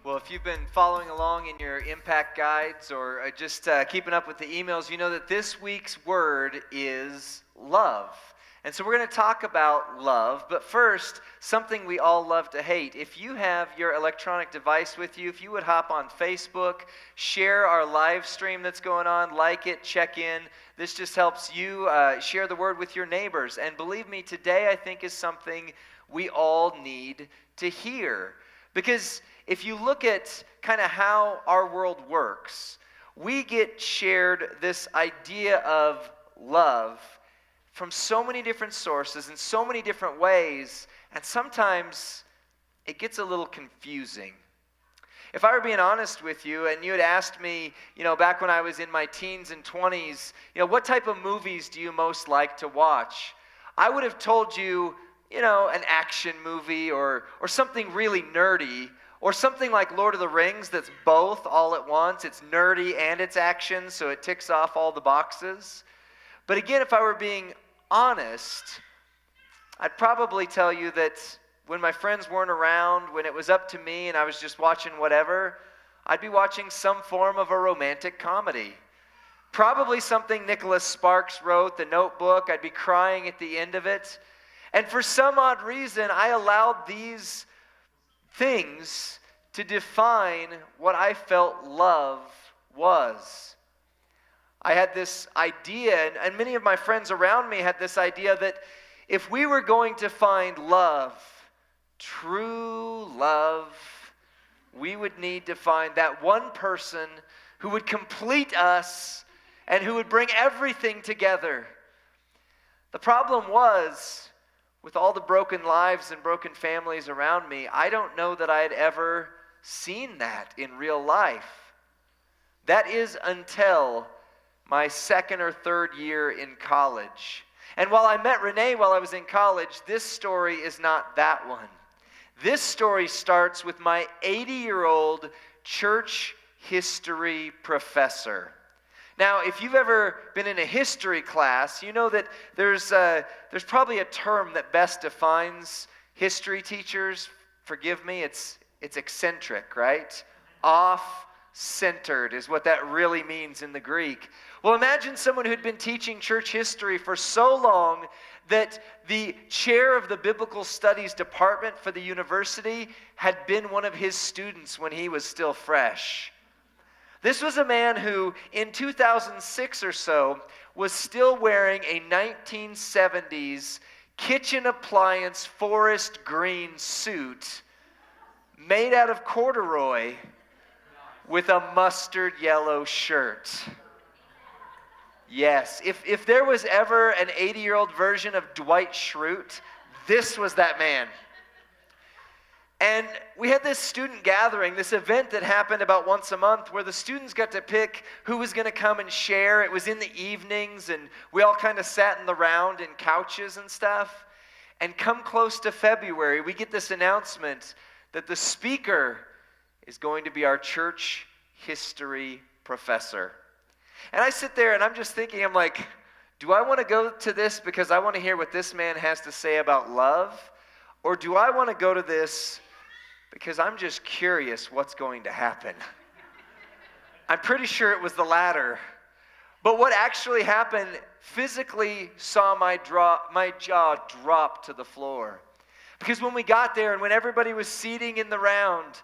Well, if you've been following along in your impact guides or just keeping up with the emails, you know that this week's word is love. And so we're going to talk about love, but first, something we all love to hate. If you have your electronic device with you, if you would hop on Facebook, share our live stream that's going on, like it, check in. This just helps you share the word with your neighbors. And believe me, today I think is something we all need to hear. Because if you look at kind of how our world works, we get shared this idea of love from so many different sources in so many different ways, and sometimes it gets a little confusing. If I were being honest with you and you had asked me, back when I was in my teens and 20s, what type of movies do you most like to watch? I would have told you, an action movie or something really nerdy, or something like Lord of the Rings that's both all at once. It's nerdy and it's action, so it ticks off all the boxes. But again, if I were being honest, I'd probably tell you that when my friends weren't around, when it was up to me and I was just watching whatever, I'd be watching some form of a romantic comedy. Probably something Nicholas Sparks wrote, The Notebook. I'd be crying at the end of it. And for some odd reason, I allowed these things to define what I felt love was. I had this idea, and many of my friends around me had this idea that if we were going to find love, true love, we would need to find that one person who would complete us and who would bring everything together. The problem was, with all the broken lives and broken families around me, I don't know that I had ever seen that in real life. That is until my second or third year in college. And while I met Renee while I was in college, this story is not that one. This story starts with my 80-year-old church history professor. Now, if you've ever been in a history class, you know that there's probably a term that best defines history teachers. Forgive me, it's eccentric, right? Off-centered is what that really means in the Greek. Well, imagine someone who'd been teaching church history for so long that the chair of the Biblical Studies department for the university had been one of his students when he was still fresh. This was a man who, in 2006 or so, was still wearing a 1970s kitchen appliance forest green suit made out of corduroy with a mustard yellow shirt. Yes, if there was ever an 80-year-old version of Dwight Schrute, this was that man. And we had this student gathering, this event that happened about once a month where the students got to pick who was going to come and share. It was in the evenings, and we all kind of sat in the round in couches and stuff. And come close to February, we get this announcement that the speaker is going to be our church history professor. And I sit there and I'm just thinking, I'm like, do I want to go to this because I want to hear what this man has to say about love? Or do I want to go to this because I'm just curious what's going to happen? I'm pretty sure it was the latter. But what actually happened physically saw my jaw drop to the floor. Because when we got there and when everybody was seating in the round,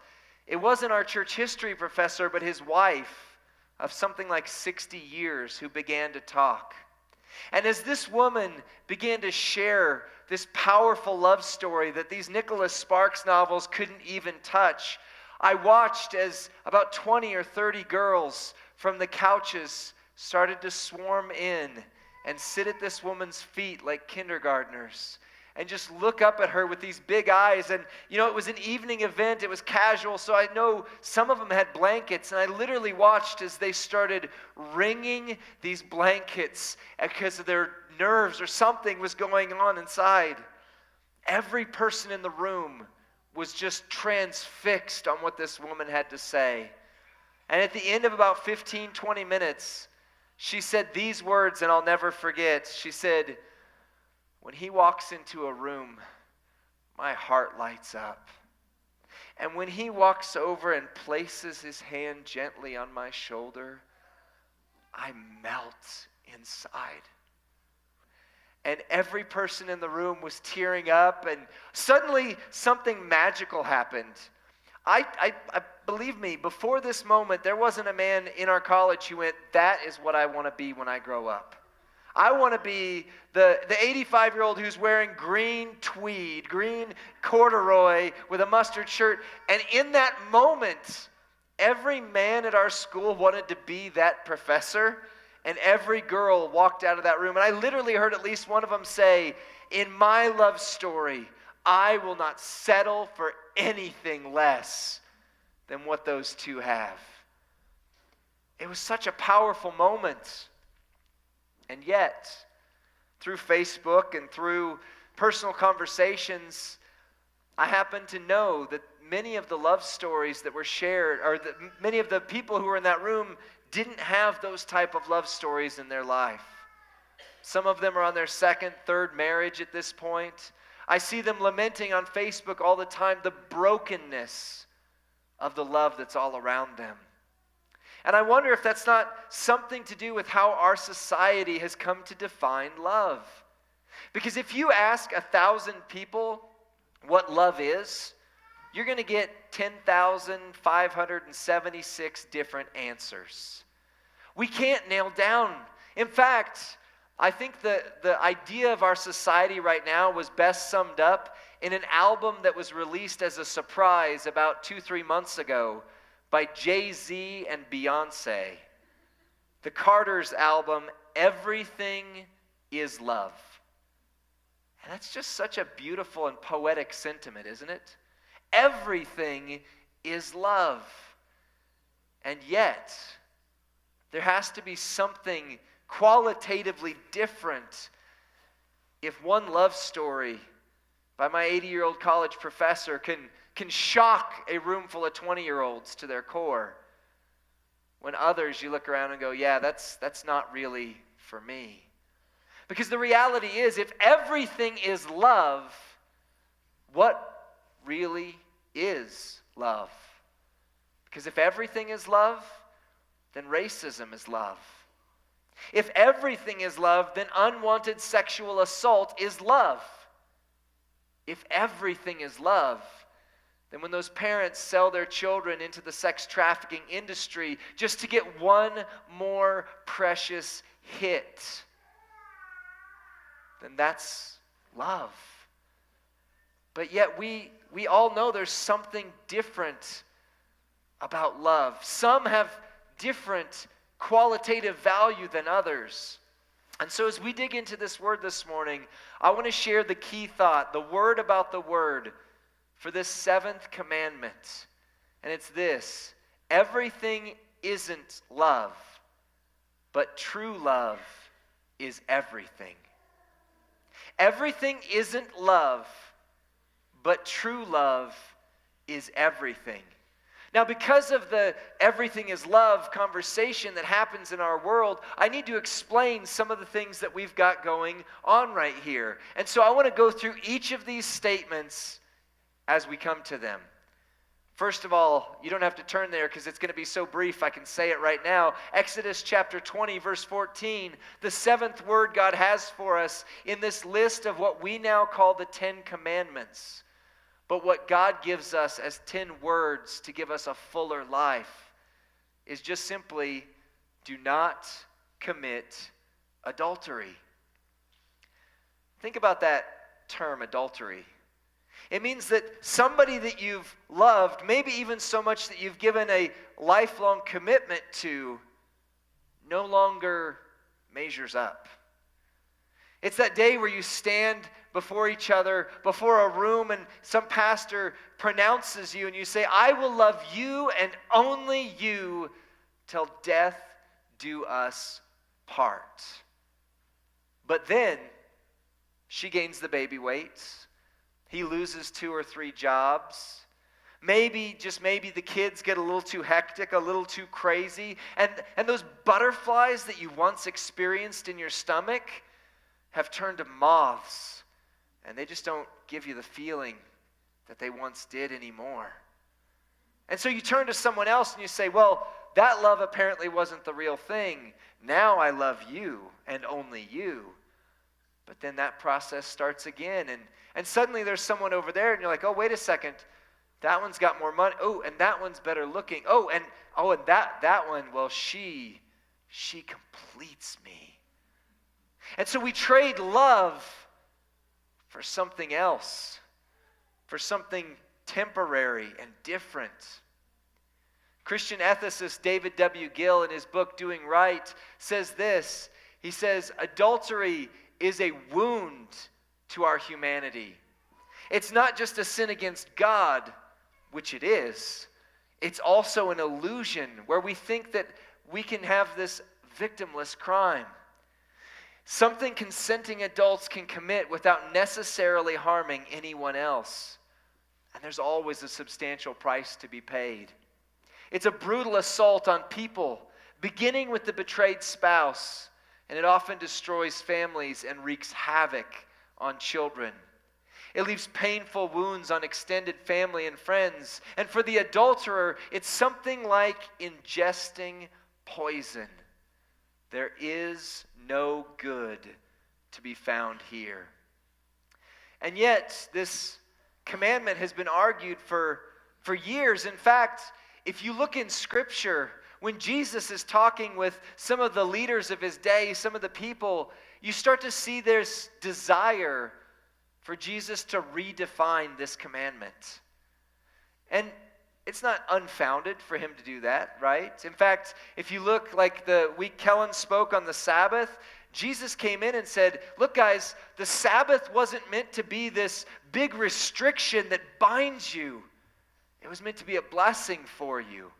it wasn't our church history professor, but his wife of something like 60 years who began to talk. And as this woman began to share this powerful love story that these Nicholas Sparks novels couldn't even touch, I watched as about 20 or 30 girls from the couches started to swarm in and sit at this woman's feet like kindergartners and just look up at her with these big eyes. And, it was an evening event. It was casual, so I know some of them had blankets. And I literally watched as they started wringing these blankets because of their nerves or something was going on inside. Every person in the room was just transfixed on what this woman had to say. And at the end of about 15, 20 minutes, she said these words, and I'll never forget. She said, "When he walks into a room, my heart lights up. And when he walks over and places his hand gently on my shoulder, I melt inside. And every person in the room was tearing up, and suddenly something magical happened. I believe me, before this moment, there wasn't a man in our college who went, that is what I want to be when I grow up. I want to be the 85-year-old who's wearing green tweed, green corduroy with a mustard shirt. And in that moment, every man at our school wanted to be that professor, and every girl walked out of that room. And I literally heard at least one of them say, in my love story, I will not settle for anything less than what those two have. It was such a powerful moment. And yet, through Facebook and through personal conversations, I happen to know that many of the love stories that were shared, or that many of the people who were in that room didn't have those type of love stories in their life. Some of them are on their second, third marriage at this point. I see them lamenting on Facebook all the time the brokenness of the love that's all around them. And I wonder if that's not something to do with how our society has come to define love. Because if you ask 1,000 people what love is, you're going to get 10,576 different answers. We can't nail down. In fact, I think the idea of our society right now was best summed up in an album that was released as a surprise about 2-3 months ago by Jay-Z and Beyonce. The Carter's album, Everything is Love. And that's just such a beautiful and poetic sentiment, isn't it? Everything is love. And yet, there has to be something qualitatively different if one love story by my 80-year-old college professor can shock a room full of 20-year-olds to their core, when others you look around and go, yeah, that's not really for me. Because the reality is, if everything is love, what really is love? Because if everything is love, then racism is love. If everything is love, then unwanted sexual assault is love. If everything is love, then when those parents sell their children into the sex trafficking industry just to get one more precious hit, then that's love. But yet we all know there's something different about love. Some have different qualitative value than others. And so as we dig into this word this morning, I want to share the key thought, the word about the word for this 7th commandment. And it's this: everything isn't love, but true love is everything. Everything isn't love, but true love is everything. Now, because of the everything is love conversation that happens in our world, I need to explain some of the things that we've got going on right here. And so I want to go through each of these statements as we come to them. First of all, you don't have to turn there because it's going to be so brief, I can say it right now. Exodus chapter 20, verse 14, the 7th word God has for us in this list of what we now call the 10 Commandments. But what God gives us as 10 words to give us a fuller life is just simply, do not commit adultery. Think about that term, adultery. It means that somebody that you've loved, maybe even so much that you've given a lifelong commitment to, no longer measures up. It's that day where you stand before each other, before a room, and some pastor pronounces you and you say, I will love you and only you till death do us part. But then she gains the baby weight. He loses 2 or 3 jobs. Maybe, just maybe, the kids get a little too hectic, a little too crazy. And those butterflies that you once experienced in your stomach have turned to moths. And they just don't give you the feeling that they once did anymore. And so you turn to someone else and you say, well, that love apparently wasn't the real thing. Now I love you and only you. But then that process starts again. And suddenly there's someone over there and you're like, oh, wait a second. That one's got more money. Oh, and that one's better looking. And that one, well, she completes me. And so we trade love for something else, for something temporary and different. Christian ethicist David W. Gill, in his book Doing Right, says this. He says, adultery is a wound to our humanity. It's not just a sin against God, which it is. It's also an illusion where we think that we can have this victimless crime. Something consenting adults can commit without necessarily harming anyone else. And there's always a substantial price to be paid. It's a brutal assault on people, beginning with the betrayed spouse, and it often destroys families and wreaks havoc on children. It leaves painful wounds on extended family and friends. And for the adulterer, it's something like ingesting poison. There is no good to be found here. And yet, this commandment has been argued for years. In fact, if you look in Scripture, when Jesus is talking with some of the leaders of his day, some of the people, you start to see this desire for Jesus to redefine this commandment. And it's not unfounded for him to do that, right? In fact, if you look like the week Kellen spoke on the Sabbath, Jesus came in and said, look guys, the Sabbath wasn't meant to be this big restriction that binds you. It was meant to be a blessing for you.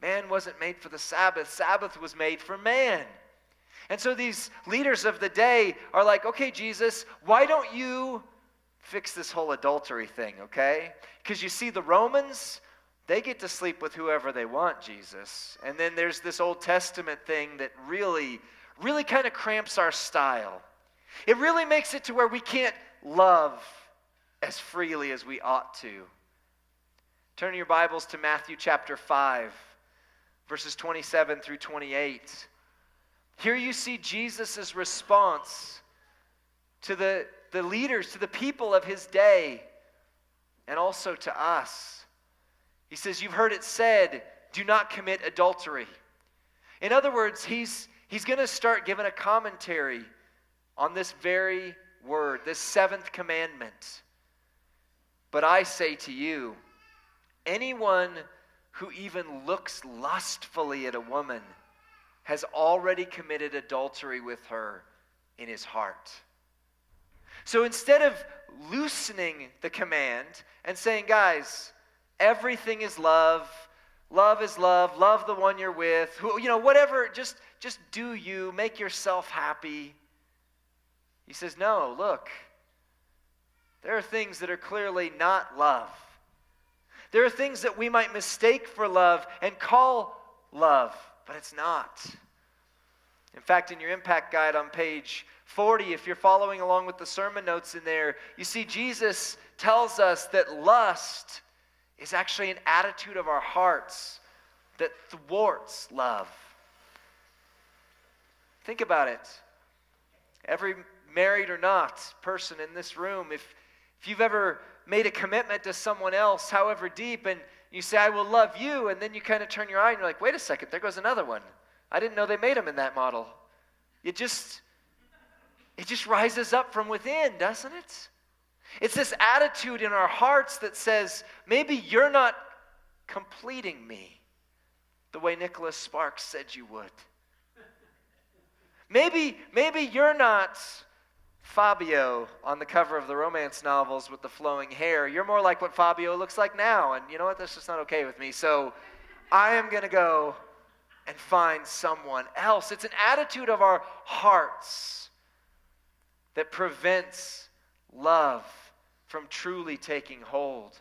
Man wasn't made for the Sabbath. Sabbath was made for man. And so these leaders of the day are like, okay, Jesus, why don't you fix this whole adultery thing, okay? Because you see, the Romans, they get to sleep with whoever they want, Jesus. And then there's this Old Testament thing that really kind of cramps our style. It really makes it to where we can't love as freely as we ought to. Turn your Bibles to Matthew chapter 5, verses 27 through 28. Here you see Jesus' response to the leaders, to the people of his day, and also to us. He says, you've heard it said, do not commit adultery. In other words, he's going to start giving a commentary on this very word, this seventh commandment. But I say to you, anyone who even looks lustfully at a woman has already committed adultery with her in his heart. So instead of loosening the command and saying, guys, everything is love, love is love the one you're with, whatever, just do you, make yourself happy. He says, no, look, there are things that are clearly not love. There are things that we might mistake for love and call love, but it's not. In fact, in your impact guide on page 40, if you're following along with the sermon notes in there, you see Jesus tells us that lust is actually an attitude of our hearts that thwarts love. Think about it. Every married or not person in this room, if you've ever made a commitment to someone else, however deep, and you say, I will love you, and then you kind of turn your eye and you're like, wait a second, there goes another one. I didn't know they made them in that model. It just rises up from within, doesn't it? It's this attitude in our hearts that says, maybe you're not completing me the way Nicholas Sparks said you would. Maybe you're not Fabio on the cover of the romance novels with the flowing hair. You're more like what Fabio looks like now, and you know what? That's just not okay with me. So I am going to go and find someone else. It's an attitude of our hearts that prevents love from truly taking hold.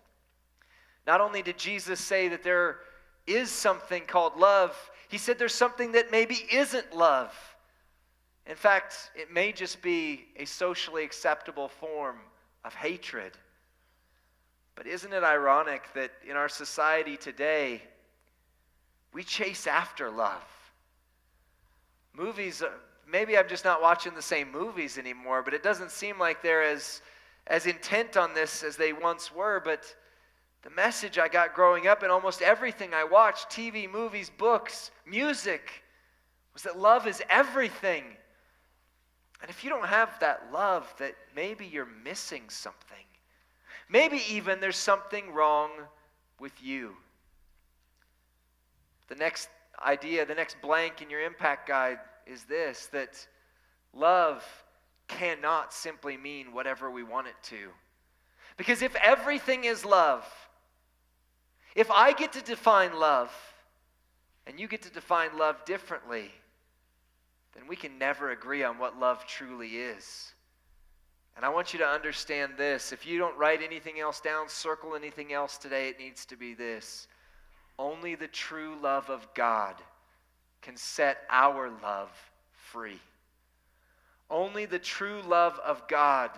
Not only did Jesus say that there is something called love, he said there's something that maybe isn't love. In fact, it may just be a socially acceptable form of hatred. But isn't it ironic that in our society today, we chase after love? Movies, maybe I'm just not watching the same movies anymore, but it doesn't seem like they're as intent on this as they once were. But the message I got growing up in almost everything I watched, TV, movies, books, music, was that love is everything. And if you don't have that love, that maybe you're missing something. Maybe even there's something wrong with you. The next idea, the next blank in your impact guide is this, that love cannot simply mean whatever we want it to. Because if everything is love, if I get to define love, and you get to define love differently, then we can never agree on what love truly is. And I want you to understand this. If you don't write anything else down, circle anything else today, it needs to be this. Only the true love of God can set our love free. Only the true love of God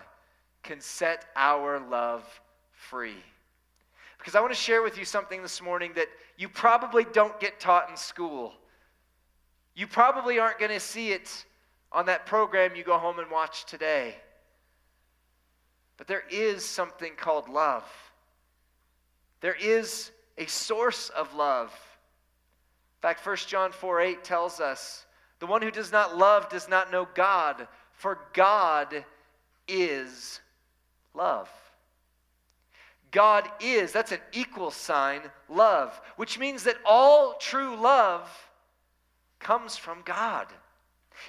can set our love free. Because I want to share with you something this morning that you probably don't get taught in school. You probably aren't going to see it on that program you go home and watch today. But there is something called love. There is a source of love. In fact, 1 John 4:8 tells us, the one who does not love does not know God, for God is love. God is, that's an equal sign, love, which means that all true love comes from God.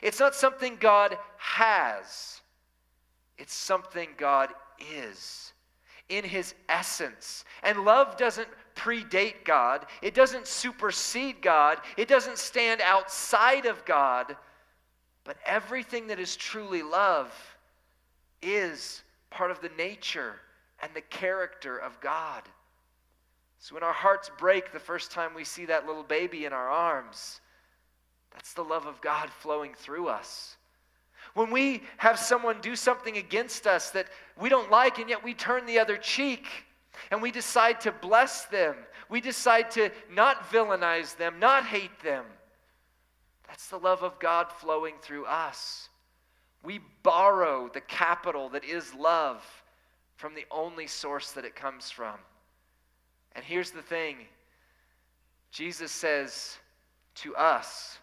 It's not something God has. It's something God is in his essence. And love doesn't predate God. It doesn't supersede God. It doesn't stand outside of God. But everything that is truly love is part of the nature and the character of God. So when our hearts break the first time we see that little baby in our arms, that's the love of God flowing through us. When we have someone do something against us that we don't like, and yet we turn the other cheek, and we decide to bless them, we decide to not villainize them, not hate them, that's the love of God flowing through us. We borrow the capital that is love from the only source that it comes from. And here's the thing. Jesus says to us,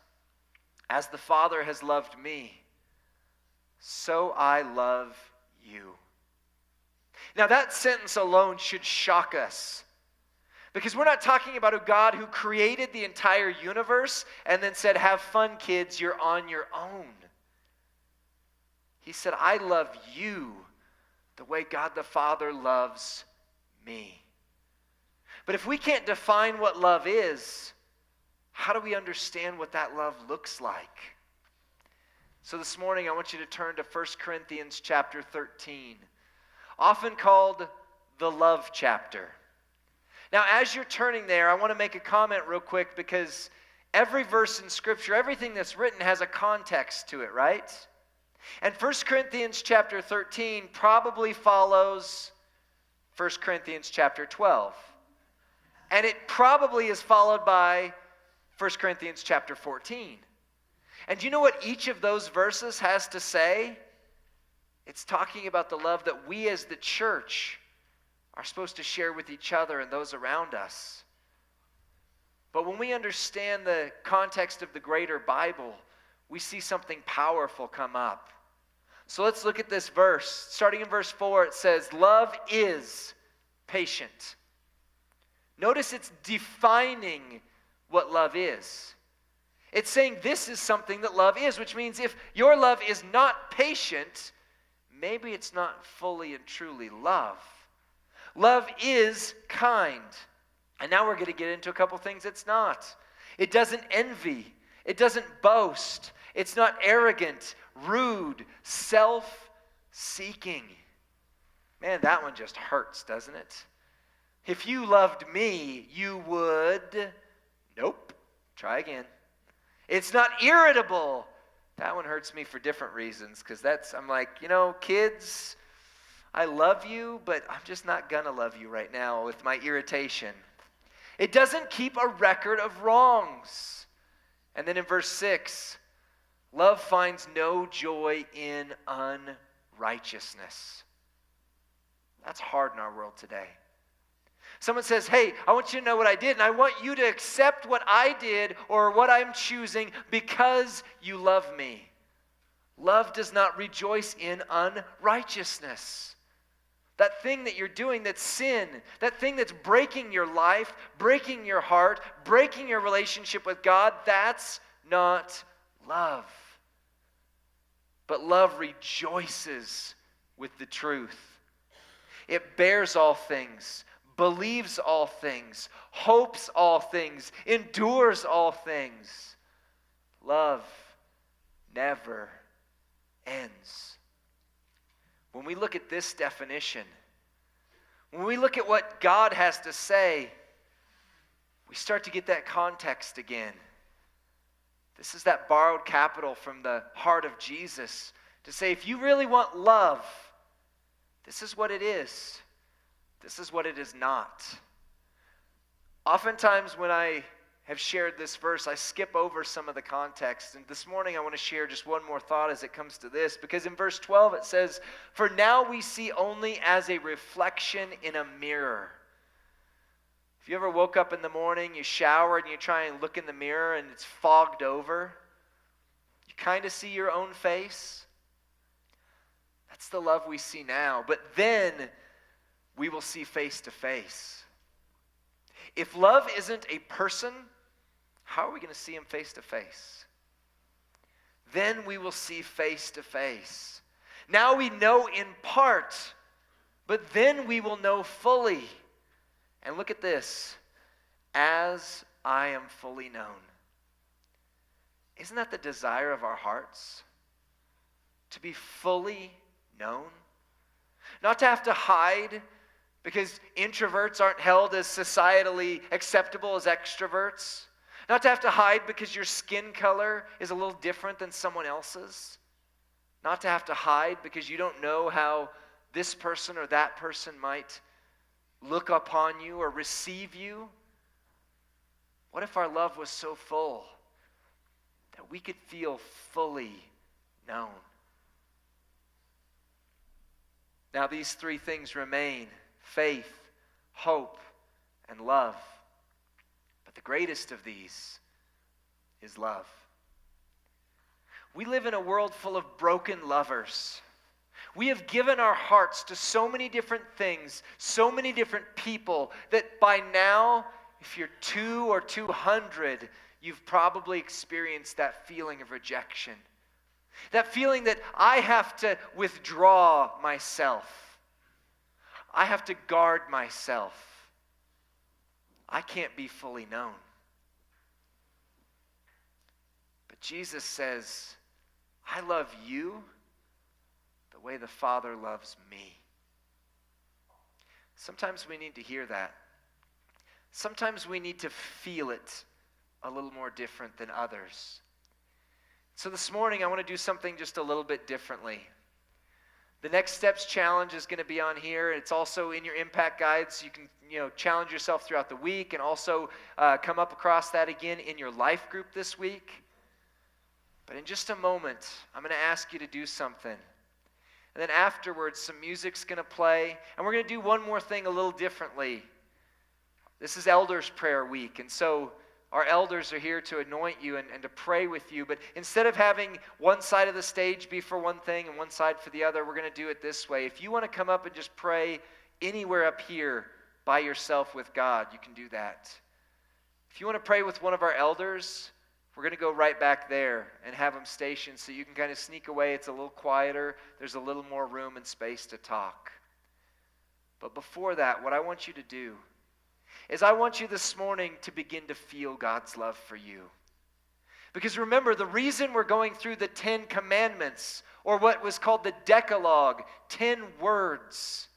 as the Father has loved me, so I love you. Now that sentence alone should shock us. Because we're not talking about a God who created the entire universe and then said, have fun, kids, you're on your own. He said, I love you the way God the Father loves me. But if we can't define what love is, how do we understand what that love looks like? So this morning I want you to turn to 1 Corinthians chapter 13, often called the love chapter. Now as you're turning there, I want to make a comment real quick because every verse in Scripture, everything that's written has a context to it, right? And 1 Corinthians chapter 13 probably follows 1 Corinthians chapter 12. And it probably is followed by 1 Corinthians chapter 14. And do you know what each of those verses has to say? It's talking about the love that we as the church are supposed to share with each other and those around us. But when we understand the context of the greater Bible, we see something powerful come up. So let's look at this verse. Starting in verse 4, it says, love is patient. Notice it's defining what love is. It's saying this is something that love is, which means if your love is not patient, maybe it's not fully and truly love. Love is kind. And now we're going to get into a couple things it's not. It doesn't envy. It doesn't boast. It's not arrogant, rude, self-seeking. Man, that one just hurts, doesn't it? If you loved me, you would... Nope. Try again. It's not irritable. That one hurts me for different reasons because I'm like, kids, I love you, but I'm just not gonna love you right now with my irritation. It doesn't keep a record of wrongs. And then in verse 6, love finds no joy in unrighteousness. That's hard in our world today. Someone says, hey, I want you to know what I did, and I want you to accept what I did or what I'm choosing because you love me. Love does not rejoice in unrighteousness. That thing that you're doing that's sin, that thing that's breaking your life, breaking your heart, breaking your relationship with God, that's not love. But love rejoices with the truth. It bears all things, believes all things, hopes all things, endures all things. Love never ends. When we look at this definition, when we look at what God has to say, we start to get that context again. This is that borrowed capital from the heart of Jesus to say, if you really want love, this is what it is. This is what it is not. Oftentimes when I have shared this verse, I skip over some of the context. And this morning I want to share just one more thought as it comes to this. Because in verse 12 it says, for now we see only as a reflection in a mirror. If you ever woke up in the morning, you shower, and you try and look in the mirror and it's fogged over, you kind of see your own face. That's the love we see now. But then we will see face to face. If love isn't a person, how are we going to see him face to face? Then we will see face to face. Now we know in part, but then we will know fully. And look at this. As I am fully known. Isn't that the desire of our hearts? To be fully known? Not to have to hide, because introverts aren't held as societally acceptable as extroverts. Not to have to hide because your skin color is a little different than someone else's. Not to have to hide because you don't know how this person or that person might look upon you or receive you. What if our love was so full that we could feel fully known? Now these three things remain: faith, hope, and love. But the greatest of these is love. We live in a world full of broken lovers. We have given our hearts to so many different things, so many different people, that by now, if you're 2 or 200, you've probably experienced that feeling of rejection. That feeling that I have to withdraw myself. I have to guard myself. I can't be fully known. But Jesus says, I love you the way the Father loves me. Sometimes we need to hear that. Sometimes we need to feel it a little more different than others. So this morning I want to do something just a little bit differently. The Next Steps Challenge is going to be on here. It's also in your impact guides. You can challenge yourself throughout the week, and also come up across that again in your life group this week. But in just a moment, I'm going to ask you to do something. And then afterwards, some music's going to play, and we're going to do one more thing a little differently. This is Elders Prayer Week, and so our elders are here to anoint you and to pray with you. But instead of having one side of the stage be for one thing and one side for the other, we're going to do it this way. If you want to come up and just pray anywhere up here by yourself with God, you can do that. If you want to pray with one of our elders, we're going to go right back there and have them stationed so you can kind of sneak away. It's a little quieter. There's a little more room and space to talk. But before that, what I want you to do is I want you this morning to begin to feel God's love for you. Because remember, the reason we're going through the 10 Commandments, or what was called the Decalogue, 10 words,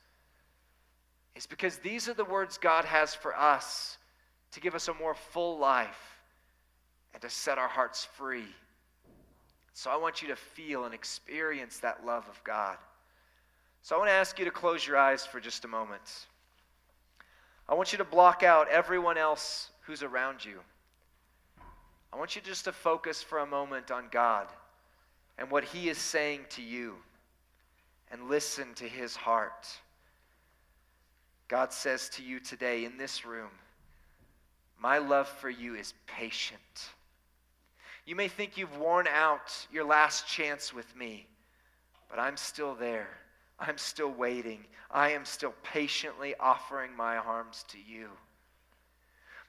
is because these are the words God has for us to give us a more full life and to set our hearts free. So I want you to feel and experience that love of God. So I want to ask you to close your eyes for just a moment. I want you to block out everyone else who's around you. I want you just to focus for a moment on God and what He is saying to you, and listen to His heart. God says to you today in this room, my love for you is patient. You may think you've worn out your last chance with me, but I'm still there. I'm still waiting. I am still patiently offering my arms to you.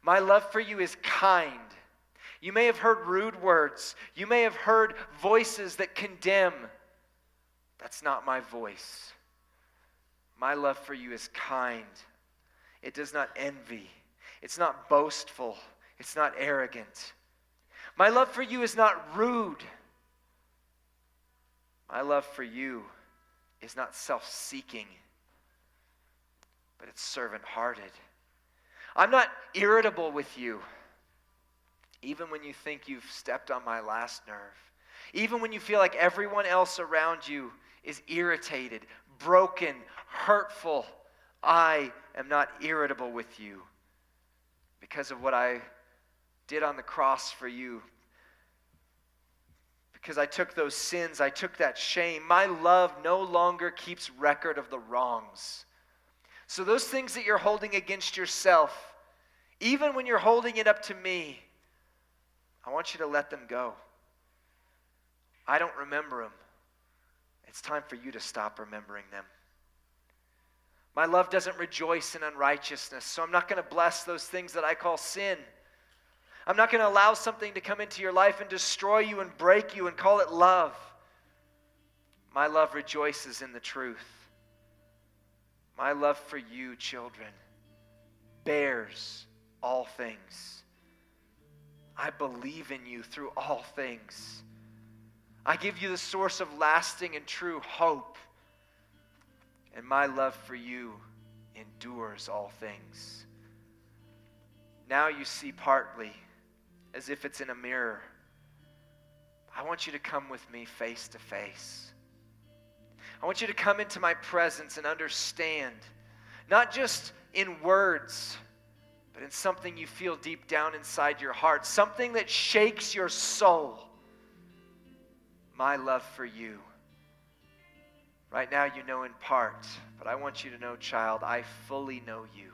My love for you is kind. You may have heard rude words. You may have heard voices that condemn. That's not my voice. My love for you is kind. It does not envy. It's not boastful. It's not arrogant. My love for you is not rude. My love for you is not self-seeking, but it's servant-hearted. I'm not irritable with you, even when you think you've stepped on my last nerve. Even when you feel like everyone else around you is irritated, broken, hurtful, I am not irritable with you because of what I did on the cross for you. Because I took those sins, I took that shame. My love no longer keeps record of the wrongs. So those things that you're holding against yourself, even when you're holding it up to me, I want you to let them go. I don't remember them. It's time for you to stop remembering them. My love doesn't rejoice in unrighteousness, so I'm not going to bless those things that I call sin. I'm not going to allow something to come into your life and destroy you and break you and call it love. My love rejoices in the truth. My love for you, children, bears all things. I believe in you through all things. I give you the source of lasting and true hope. And my love for you endures all things. Now you see partly, as if it's in a mirror. I want you to come with me face to face. I want you to come into my presence and understand, not just in words, but in something you feel deep down inside your heart, something that shakes your soul. My love for you. Right now you know in part, but I want you to know, child, I fully know you.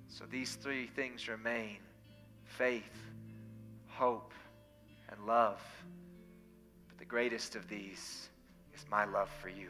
So these three things remain: faith, hope, and love. But the greatest of these is my love for you.